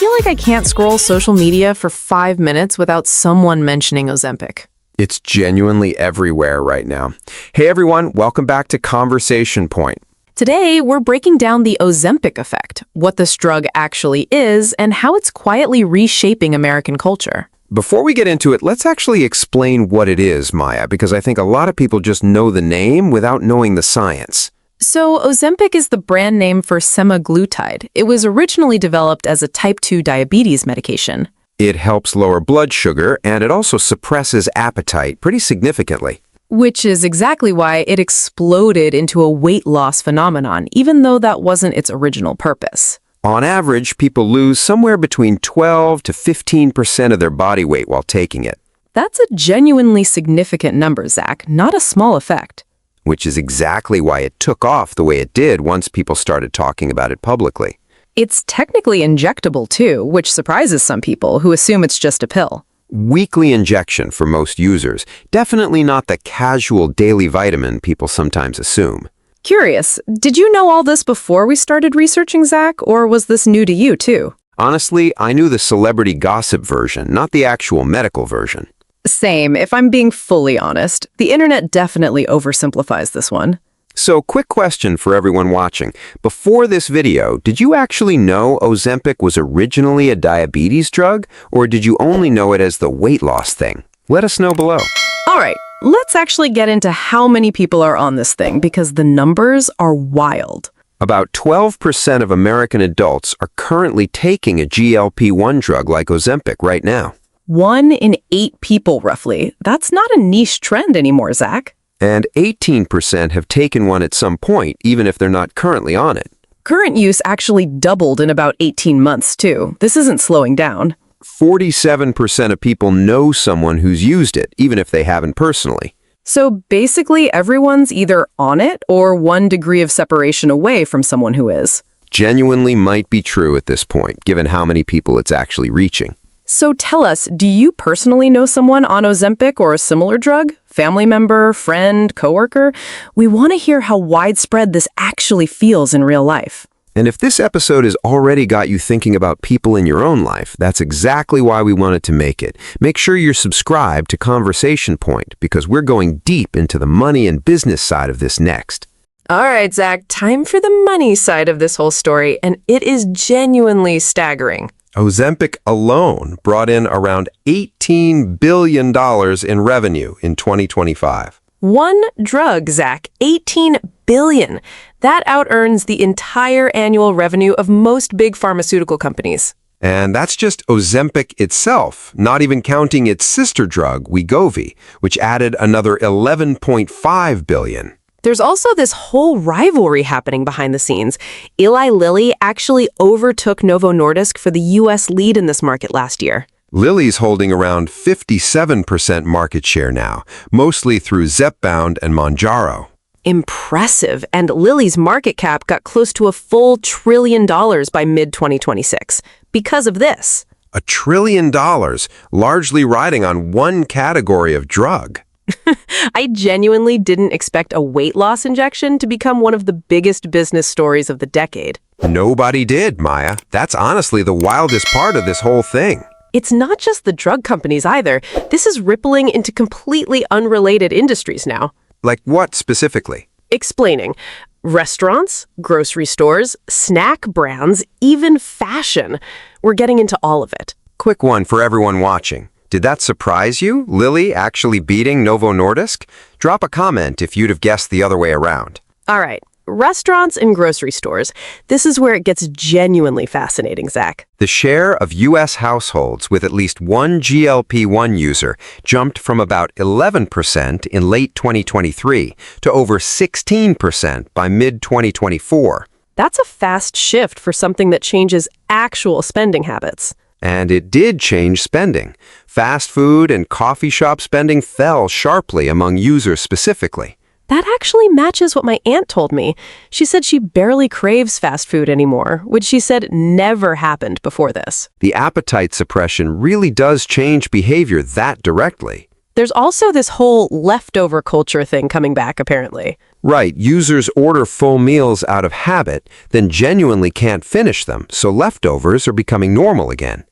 feel like I can't scroll social media for 5 minutes without someone mentioning Ozempic. It's genuinely everywhere right now. Hey everyone, welcome back to Conversation Point. Today, we're breaking down the Ozempic Effect, what this drug actually is, and how it's quietly reshaping American culture. Before we get into it, let's actually explain what it is, Maya, because I think a lot of people just know the name without knowing the science. So, Ozempic is the brand name for semaglutide. It was originally developed as a type 2 diabetes medication. It helps lower blood sugar, and it also suppresses appetite pretty significantly. Which is exactly why it exploded into a weight loss phenomenon, even though that wasn't its original purpose. On average, people lose somewhere between 12 to 15% of their body weight while taking it. That's a genuinely significant number, Zack, not a small effect. Which is exactly why it took off the way it did once people started talking about it publicly. It's technically injectable too, which surprises some people who assume it's just a pill. Weekly injection for most users, definitely not the casual daily vitamin people sometimes assume. Curious, did you know all this before we started researching Zack, or was this new to you too? Honestly, I knew the celebrity gossip version, not the actual medical version. Same, if I'm being fully honest. The internet definitely oversimplifies this one. So, quick question for everyone watching. Before this video, did you actually know Ozempic was originally a diabetes drug, or did you only know it as the weight loss thing? Let us know below. All right, let's actually get into how many people are on this thing, because the numbers are wild. About 12% of American adults are currently taking a GLP-1 drug like Ozempic right now. 1 in 8 people, roughly. That's not a niche trend anymore, Zack. And 18% have taken one at some point, even if they're not currently on it. Current use actually doubled in about 18 months, too. This isn't slowing down. 47% of people know someone who's used it, even if they haven't personally. So basically, everyone's either on it or 1 degree of separation away from someone who is. Genuinely might be true at this point, given how many people it's actually reaching. So tell us, do you personally know someone on Ozempic or a similar drug? Family member, friend, coworker? We want to hear how widespread this actually feels in real life. And if this episode has already got you thinking about people in your own life, that's exactly why we wanted to make it. Make sure you're subscribed to Conversation Point, because we're going deep into the money and business side of this next. All right, Zack, time for the money side of this whole story, and it is genuinely staggering. Ozempic alone brought in around $18 billion in revenue in 2025. One drug, Zack, $18 billion. That out-earns the entire annual revenue of most big pharmaceutical companies. And that's just Ozempic itself, not even counting its sister drug, Wegovy, which added another $11.5 billion. There's also this whole rivalry happening behind the scenes. Eli Lilly actually overtook Novo Nordisk for the U.S. lead in this market last year. Lilly's holding around 57% market share now, mostly through Zepbound and Mounjaro. Impressive. And Lilly's market cap got close to a full $1 trillion by mid-2026 because of this. $1 trillion, largely riding on one category of drug. I genuinely didn't expect a weight loss injection to become one of the biggest business stories of the decade. Nobody did, Maya. That's honestly the wildest part of this whole thing. It's not just the drug companies either. This is rippling into completely unrelated industries now. Like what specifically? Explaining. Restaurants, grocery stores, snack brands, even fashion. We're getting into all of it. Quick one for everyone watching. Did that surprise you? Lilly actually beating Novo Nordisk? Drop a comment if you'd have guessed the other way around. All right. Restaurants and grocery stores. This is where it gets genuinely fascinating, Zack. The share of U.S. households with at least one GLP-1 user jumped from about 11% in late 2023 to over 16% by mid-2024. That's a fast shift for something that changes actual spending habits. And it did change spending. Fast food and coffee shop spending fell sharply among users specifically. That actually matches what my aunt told me. She said she barely craves fast food anymore, which she said never happened before this. The appetite suppression really does change behavior that directly. There's also this whole leftover culture thing coming back, apparently. Right, users order full meals out of habit, then genuinely can't finish them, so leftovers are becoming normal again.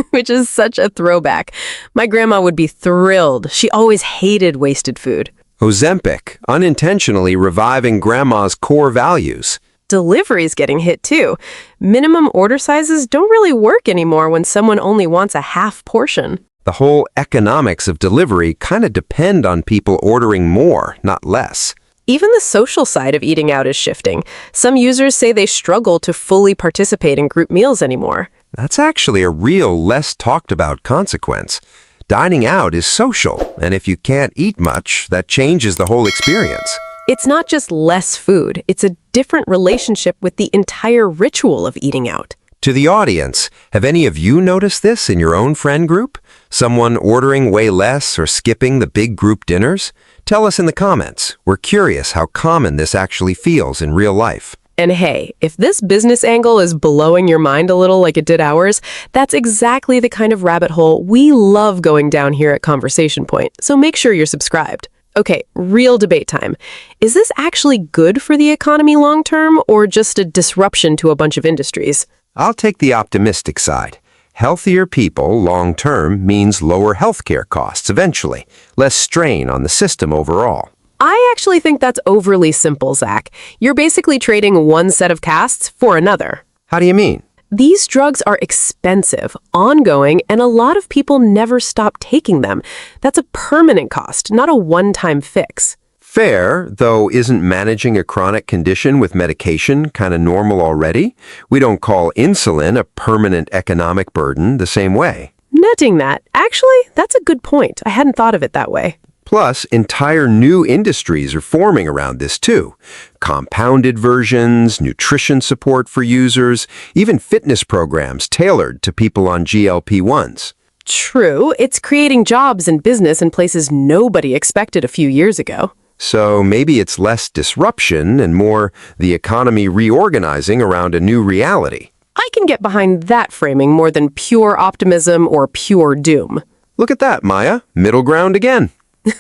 Which is such a throwback. My grandma would be thrilled. She always hated wasted food. Ozempic, unintentionally reviving grandma's core values. Delivery's getting hit too. Minimum order sizes don't really work anymore when someone only wants a half portion. The whole economics of delivery kind of depend on people ordering more, not less. Even the social side of eating out is shifting. Some users say they struggle to fully participate in group meals anymore. That's actually a real, less talked about consequence. Dining out is social, and if you can't eat much, that changes the whole experience. It's not just less food, it's a different relationship with the entire ritual of eating out. To the audience, have any of you noticed this in your own friend group? Someone ordering way less or skipping the big group dinners? Tell us in the comments. We're curious how common this actually feels in real life. And hey, if this business angle is blowing your mind a little like it did ours, that's exactly the kind of rabbit hole we love going down here at Conversation Point, so make sure you're subscribed. Okay, real debate time. Is this actually good for the economy long term, or just a disruption to a bunch of industries? I'll take the optimistic side. Healthier people long term means lower healthcare costs eventually, less strain on the system overall. I actually think that's overly simple, Zack. You're basically trading one set of casts for another. How do you mean? These drugs are expensive, ongoing, and a lot of people never stop taking them. That's a permanent cost, not a one-time fix. Fair, though isn't managing a chronic condition with medication kind of normal already? We don't call insulin a permanent economic burden the same way. Noting that, actually, that's a good point. I hadn't thought of it that way. Plus, entire new industries are forming around this too. Compounded versions, nutrition support for users, even fitness programs tailored to people on GLP-1s. True, it's creating jobs and business in places nobody expected a few years ago. So maybe it's less disruption and more the economy reorganizing around a new reality. I can get behind that framing more than pure optimism or pure doom. Look at that, Maya. Middle ground again.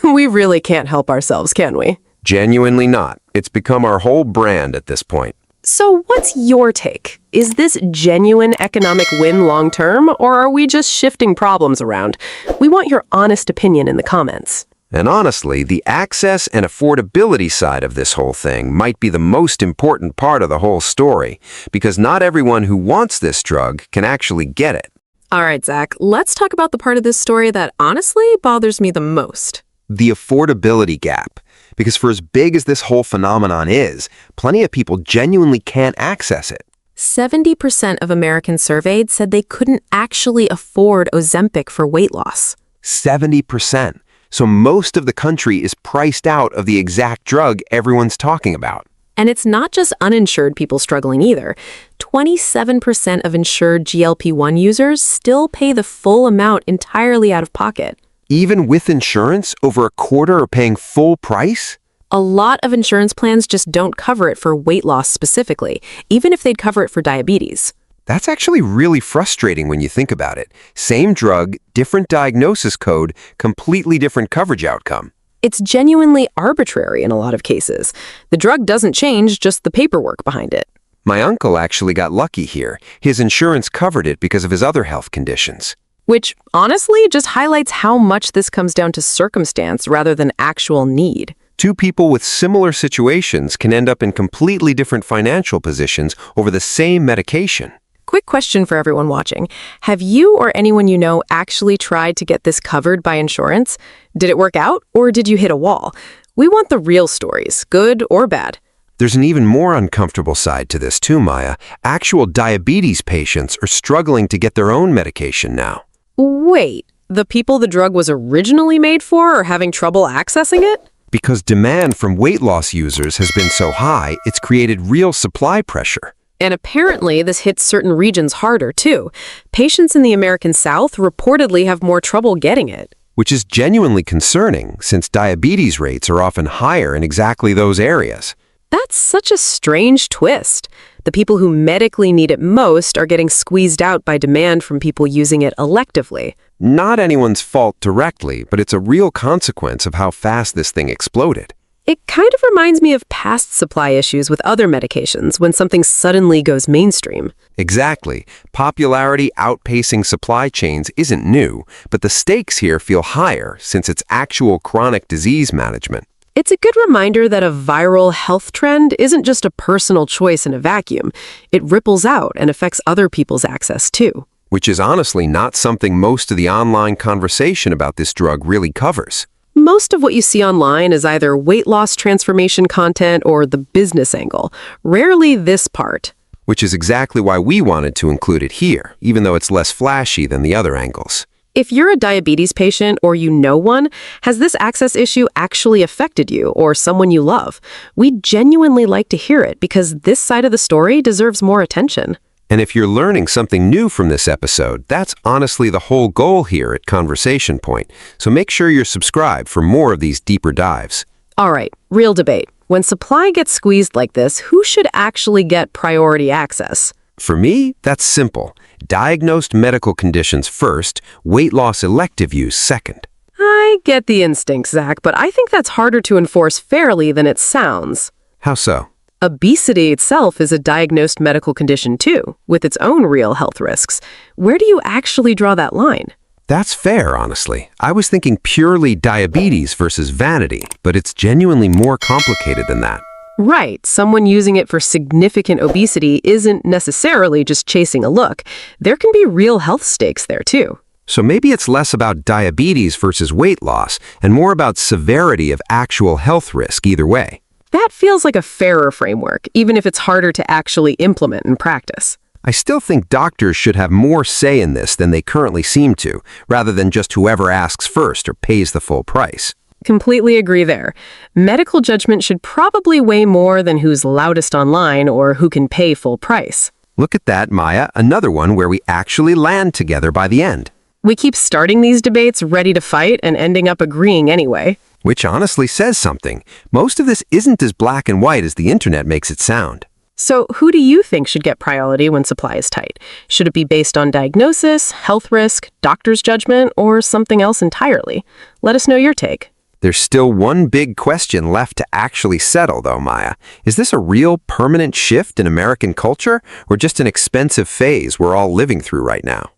We really can't help ourselves, can we? Genuinely not. It's become our whole brand at this point. So what's your take? Is this genuine economic win long-term, or are we just shifting problems around? We want your honest opinion in the comments. And honestly, the access and affordability side of this whole thing might be the most important part of the whole story, because not everyone who wants this drug can actually get it. All right, Zack, let's talk about the part of this story that honestly bothers me the most. The affordability gap. Because for as big as this whole phenomenon is, plenty of people genuinely can't access it. 70% of Americans surveyed said they couldn't actually afford Ozempic for weight loss. 70%. So most of the country is priced out of the exact drug everyone's talking about. And it's not just uninsured people struggling either. 27% of insured GLP-1 users still pay the full amount entirely out of pocket. Even with insurance, over a quarter are paying full price? A lot of insurance plans just don't cover it for weight loss specifically, even if they'd cover it for diabetes. That's actually really frustrating when you think about it. Same drug, different diagnosis code, completely different coverage outcome. It's genuinely arbitrary in a lot of cases. The drug doesn't change, just the paperwork behind it. My uncle actually got lucky here. His insurance covered it because of his other health conditions. Which, honestly, just highlights how much this comes down to circumstance rather than actual need. Two people with similar situations can end up in completely different financial positions over the same medication. Quick question for everyone watching. Have you or anyone you know actually tried to get this covered by insurance? Did it work out, or did you hit a wall? We want the real stories, good or bad. There's an even more uncomfortable side to this too, Maya. Actual diabetes patients are struggling to get their own medication now. Wait, the people the drug was originally made for are having trouble accessing it? Because demand from weight loss users has been so high, it's created real supply pressure. And apparently this hits certain regions harder too. Patients in the American South reportedly have more trouble getting it. Which is genuinely concerning, since diabetes rates are often higher in exactly those areas. That's such a strange twist. The people who medically need it most are getting squeezed out by demand from people using it electively. Not anyone's fault directly, but it's a real consequence of how fast this thing exploded. It kind of reminds me of past supply issues with other medications when something suddenly goes mainstream. Exactly. Popularity outpacing supply chains isn't new, but the stakes here feel higher since it's actual chronic disease management. It's a good reminder that a viral health trend isn't just a personal choice in a vacuum. It ripples out and affects other people's access too. Which is honestly not something most of the online conversation about this drug really covers. Most of what you see online is either weight loss transformation content or the business angle, rarely this part. Which is exactly why we wanted to include it here, even though it's less flashy than the other angles. If you're a diabetes patient or you know one, has this access issue actually affected you or someone you love? We'd genuinely like to hear it because this side of the story deserves more attention. And if you're learning something new from this episode, that's honestly the whole goal here at Conversation Point. So make sure you're subscribed for more of these deeper dives. All right, real debate. When supply gets squeezed like this, who should actually get priority access? For me, that's simple. Diagnosed medical conditions first, weight loss elective use second. I get the instinct, Zack, but I think that's harder to enforce fairly than it sounds. How so? Obesity itself is a diagnosed medical condition too, with its own real health risks. Where do you actually draw that line? That's fair, honestly. I was thinking purely diabetes versus vanity, but it's genuinely more complicated than that. Right, someone using it for significant obesity isn't necessarily just chasing a look. There can be real health stakes there too. So maybe it's less about diabetes versus weight loss and more about severity of actual health risk either way. That feels like a fairer framework, even if it's harder to actually implement in practice. I still think doctors should have more say in this than they currently seem to, rather than just whoever asks first or pays the full price. Completely agree there. Medical judgment should probably weigh more than who's loudest online or who can pay full price. Look at that, Maya, another one where we actually land together by the end. We keep starting these debates ready to fight and ending up agreeing anyway. Which honestly says something. Most of this isn't as black and white as the internet makes it sound. So who do you think should get priority when supply is tight? Should it be based on diagnosis, health risk, doctor's judgment, or something else entirely? Let us know your take. There's still one big question left to actually settle, though, Maya. Is this a real permanent shift in American culture, or just an expensive phase we're all living through right now?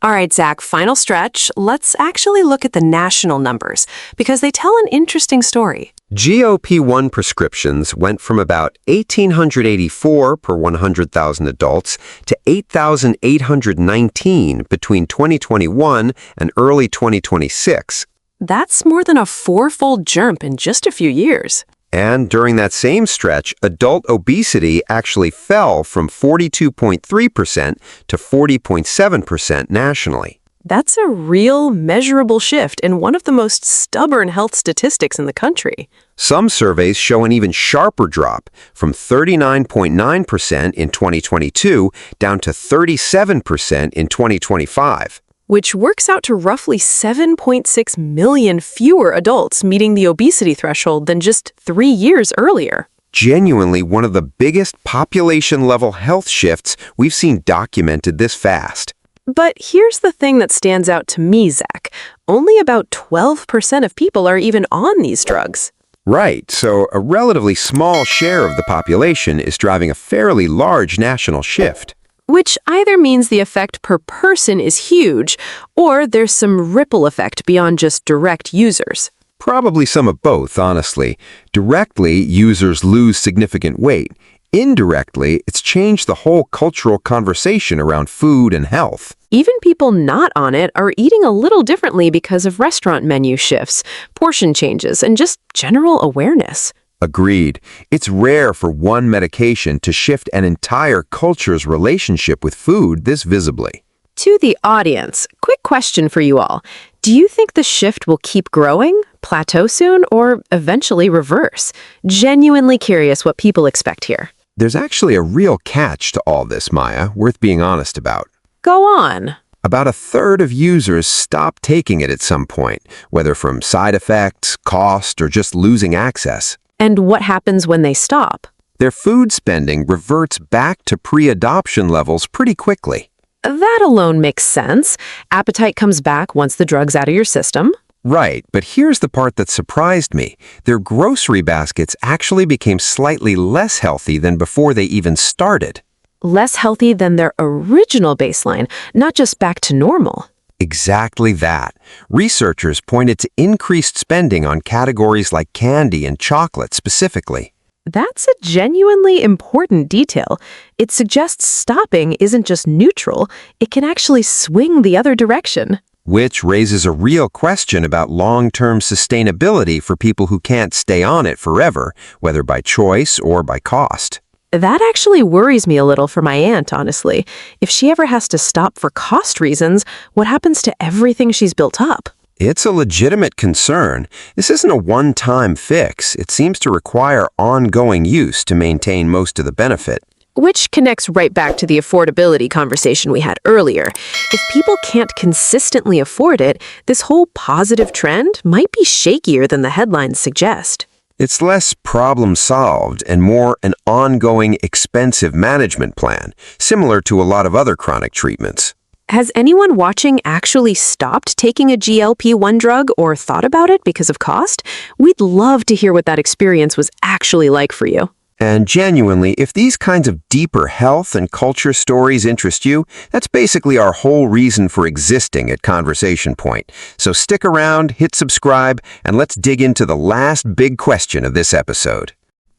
All right, Zack, final stretch. Let's actually look at the national numbers, because they tell an interesting story. GLP-1 prescriptions went from about 1,884 per 100,000 adults to 8,819 between 2021 and early 2026. That's more than a four-fold jump in just a few years. And during that same stretch, adult obesity actually fell from 42.3% to 40.7% nationally. That's a real, measurable shift and one of the most stubborn health statistics in the country. Some surveys show an even sharper drop, from 39.9% in 2022 down to 37% in 2025. Which works out to roughly 7.6 million fewer adults meeting the obesity threshold than just 3 years earlier. Genuinely one of the biggest population-level health shifts we've seen documented this fast. But here's the thing that stands out to me, Zack. Only about 12% of people are even on these drugs. Right, so a relatively small share of the population is driving a fairly large national shift. Which either means the effect per person is huge, or there's some ripple effect beyond just direct users. Probably some of both, honestly. Directly, users lose significant weight. Indirectly, it's changed the whole cultural conversation around food and health. Even people not on it are eating a little differently because of restaurant menu shifts, portion changes, and just general awareness. Agreed. It's rare for one medication to shift an entire culture's relationship with food this visibly. To the audience, quick question for you all. Do you think the shift will keep growing, plateau soon, or eventually reverse? Genuinely curious what people expect here. There's actually a real catch to all this, Maya, worth being honest about. Go on. About a third of users stop taking it at some point, whether from side effects, cost, or just losing access. And what happens when they stop? Their food spending reverts back to pre-adoption levels pretty quickly. That alone makes sense. Appetite comes back once the drug's out of your system. Right, but here's the part that surprised me. Their grocery baskets actually became slightly less healthy than before they even started. Less healthy than their original baseline, not just back to normal. Exactly that. Researchers pointed to increased spending on categories like candy and chocolate specifically. That's a genuinely important detail. It suggests stopping isn't just neutral, it can actually swing the other direction. Which raises a real question about long-term sustainability for people who can't stay on it forever, whether by choice or by cost. That actually worries me a little for my aunt, honestly. If she ever has to stop for cost reasons, what happens to everything she's built up? It's a legitimate concern. This isn't a one-time fix. It seems to require ongoing use to maintain most of the benefit. Which connects right back to the affordability conversation we had earlier. If people can't consistently afford it, this whole positive trend might be shakier than the headlines suggest. It's less problem solved and more an ongoing expensive management plan, similar to a lot of other chronic treatments. Has anyone watching actually stopped taking a GLP-1 drug or thought about it because of cost? We'd love to hear what that experience was actually like for you. And genuinely, if these kinds of deeper health and culture stories interest you, that's basically our whole reason for existing at Conversation Point. So stick around, hit subscribe, and let's dig into the last big question of this episode.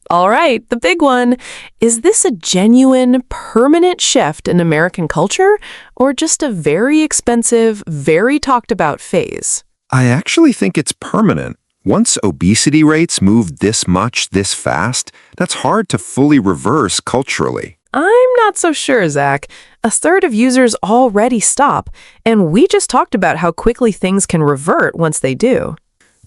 All right, the big one. Is this a genuine, permanent shift in American culture, or just a very expensive, very talked about phase? I actually think it's permanent. Once obesity rates move this much, this fast, that's hard to fully reverse culturally. I'm not so sure, Zack. A third of users already stop, and we just talked about how quickly things can revert once they do.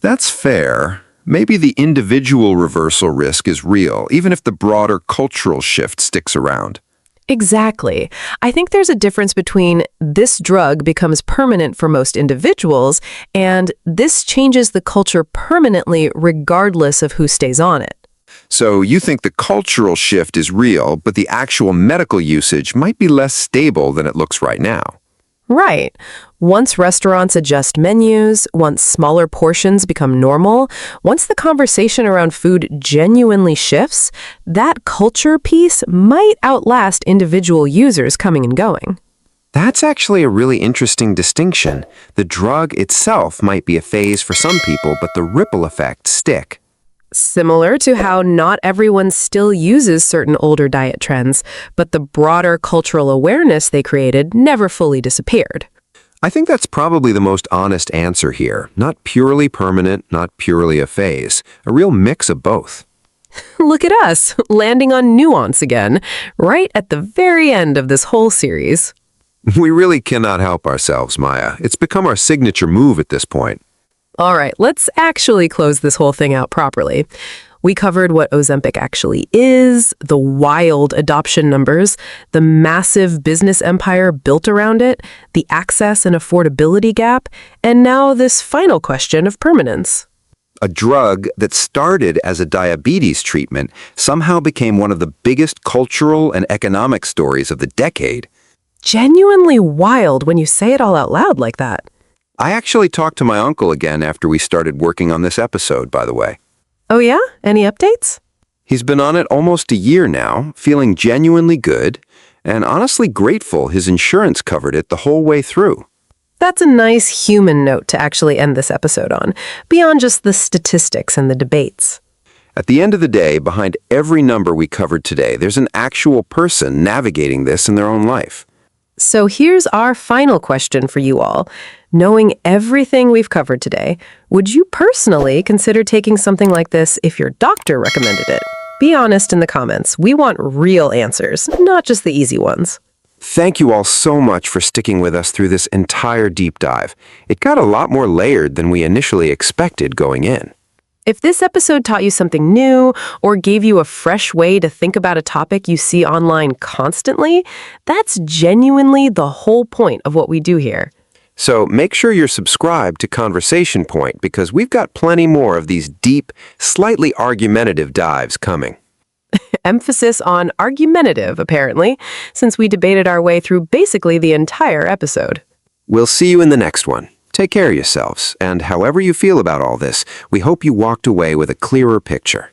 That's fair. Maybe the individual reversal risk is real, even if the broader cultural shift sticks around. Exactly. I think there's a difference between this drug becomes permanent for most individuals and this changes the culture permanently regardless of who stays on it. So you think the cultural shift is real, but the actual medical usage might be less stable than it looks right now. Right. Once restaurants adjust menus, once smaller portions become normal, once the conversation around food genuinely shifts, that culture piece might outlast individual users coming and going. That's actually a really interesting distinction. The drug itself might be a phase for some people, but the ripple effects stick. Similar to how not everyone still uses certain older diet trends, but the broader cultural awareness they created never fully disappeared. I think that's probably the most honest answer here. Not purely permanent, not purely a phase. A real mix of both. Look at us, landing on nuance again, right at the very end of this whole series. We really cannot help ourselves, Maya. It's become our signature move at this point. All right, let's actually close this whole thing out properly. We covered what Ozempic actually is, the wild adoption numbers, the massive business empire built around it, the access and affordability gap, and now this final question of permanence. A drug that started as a diabetes treatment somehow became one of the biggest cultural and economic stories of the decade. Genuinely wild when you say it all out loud like that. I actually talked to my uncle again after we started working on this episode, by the way. Oh yeah? Any updates? He's been on it almost a year now, feeling genuinely good, and honestly grateful his insurance covered it the whole way through. That's a nice human note to actually end this episode on, beyond just the statistics and the debates. At the end of the day, behind every number we covered today, there's an actual person navigating this in their own life. So here's our final question for you all. Knowing everything we've covered today, would you personally consider taking something like this if your doctor recommended it? Be honest in the comments. We want real answers, not just the easy ones. Thank you all so much for sticking with us through this entire deep dive. It got a lot more layered than we initially expected going in. If this episode taught you something new or gave you a fresh way to think about a topic you see online constantly, that's genuinely the whole point of what we do here. So make sure you're subscribed to Conversation Point because we've got plenty more of these deep, slightly argumentative dives coming. Emphasis on argumentative, apparently, since we debated our way through basically the entire episode. We'll see you in the next one. Take care of yourselves, and however you feel about all this, we hope you walked away with a clearer picture.